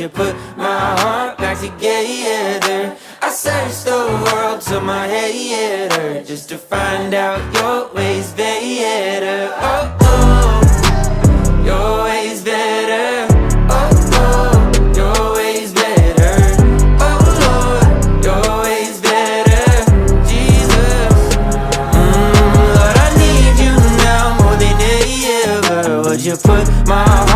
you put my heart back together? I searched the world till my head hurt, just to find out your ways better. Oh, oh, your ways better. Oh, oh, your ways better. Oh, Lord, your ways better. Jesus, Lord, I need you now more than ever. Would you put my